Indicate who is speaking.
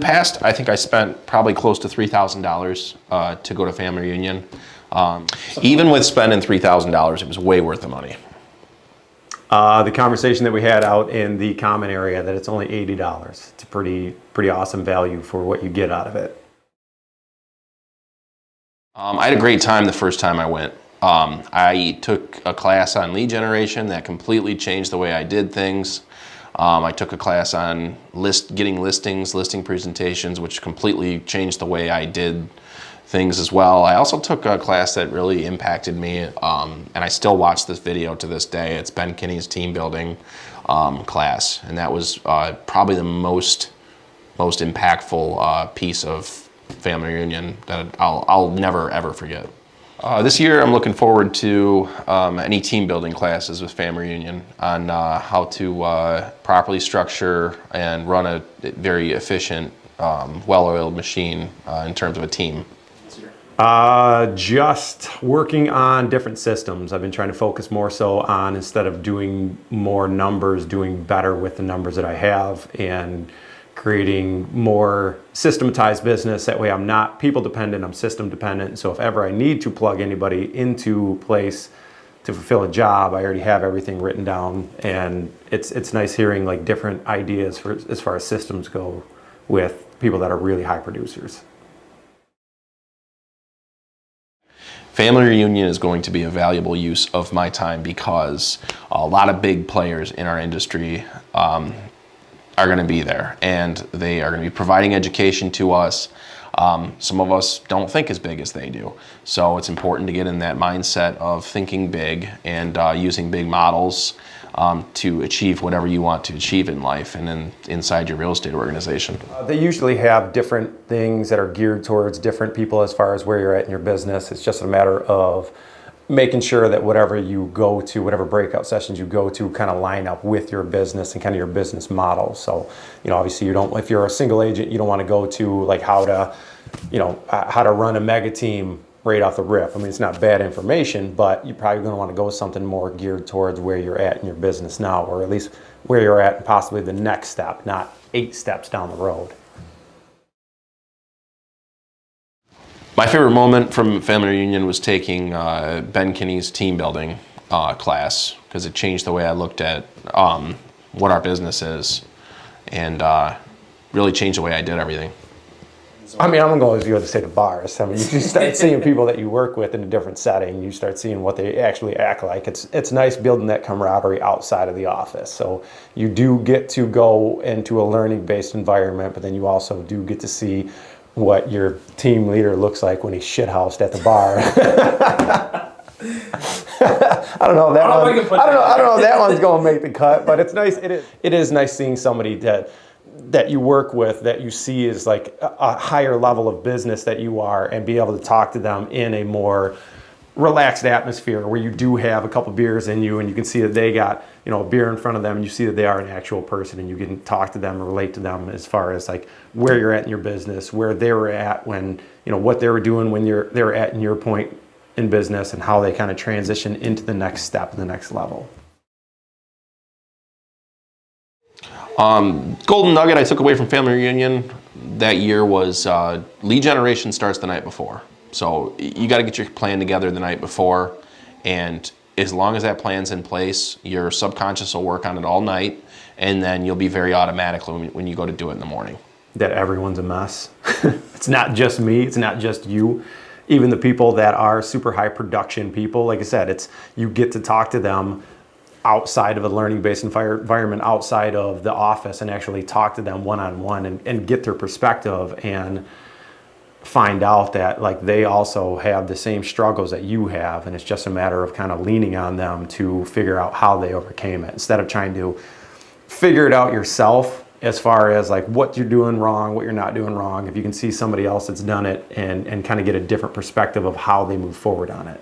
Speaker 1: past, I think I spent probably close to $3,000 to go to family reunion. Even with spending $3,000, it was way worth the money.
Speaker 2: The conversation that we had out in the common area, that it's only $80. It's a pretty awesome value for what you get out of it.
Speaker 1: I had a great time the first time I went. I took a class on lead generation that completely changed the way I did things. I took a class on getting listings, listing presentations, which completely changed the way I did things as well. I also took a class that really impacted me, and I still watch this video to this day. It's Ben Kinney's team building class, and that was probably the most impactful piece of family reunion that I'll never ever forget. This year I'm looking forward to any team building classes with family reunion on how to properly structure and run a very efficient, well-oiled machine in terms of a team.
Speaker 2: Just working on different systems. I've been trying to focus more so on, instead of doing more numbers, doing better with the numbers that I have, and creating more systematized business. That way I'm not people dependent, I'm system dependent. So if ever I need to plug anybody into place to fulfill a job, I already have everything written down. And it's nice hearing like different ideas for as far as systems go with people that are really high producers.
Speaker 1: Family reunion is going to be a valuable use of my time because a lot of big players in our industry are going to be there, and they are going to be providing education to us. Some of us don't think as big as they do, so it's important to get in that mindset of thinking big and using big models to achieve whatever you want to achieve in life and then inside your real estate organization.
Speaker 2: They usually have different things that are geared towards different people as far as where you're at in your business. It's just a matter of making sure that whatever you go to, whatever breakout sessions you go to, kind of line up with your business and kind of your business model. So, obviously you don't, if you're a single agent, you don't want to go to like how to run a mega team right off the rip. I mean, it's not bad information, but you're probably going to want to go with something more geared towards where you're at in your business now, or at least where you're at and possibly the next step, not 8 steps down the road.
Speaker 1: My favorite moment from family reunion was taking Ben Kinney's team building class, because it changed the way I looked at what our business is, and really changed the way I did everything.
Speaker 2: I mean, I'm gonna go as you to say the bars. I mean, you start seeing people that you work with in a different setting. You start seeing what they actually act like. It's nice building that camaraderie outside of the office. So you do get to go into a learning-based environment, but then you also do get to see what your team leader looks like when he's shithoused at the bar. I don't know if that one's gonna make the cut, but it's nice. It is nice seeing somebody that you work with, that you see is like a higher level of business that you are, and be able to talk to them in a more relaxed atmosphere where you do have a couple beers in you, and you can see that they got a beer in front of them, and you see that they are an actual person, and you can talk to them and relate to them as far as like where you're at in your business, where they were at when what they were doing when they were at in your point in business, and how they kind of transition into the next step, the next level.
Speaker 1: Golden nugget I took away from family reunion that year was lead generation starts the night before. So you got to get your plan together the night before, and as long as that plan's in place, your subconscious will work on it all night, and then you'll be very automatic when you go to do it in the morning.
Speaker 2: That everyone's a mess. It's not just me, it's not just you. Even the people that are super high production people, like I said, you get to talk to them outside of a learning-based environment, outside of the office, and actually talk to them one-on-one and get their perspective, and find out that like they also have the same struggles that you have, and it's just a matter of kind of leaning on them to figure out how they overcame it, instead of trying to figure it out yourself as far as like what you're doing wrong, what you're not doing wrong. If you can see somebody else that's done it and kind of get a different perspective of how they move forward on it.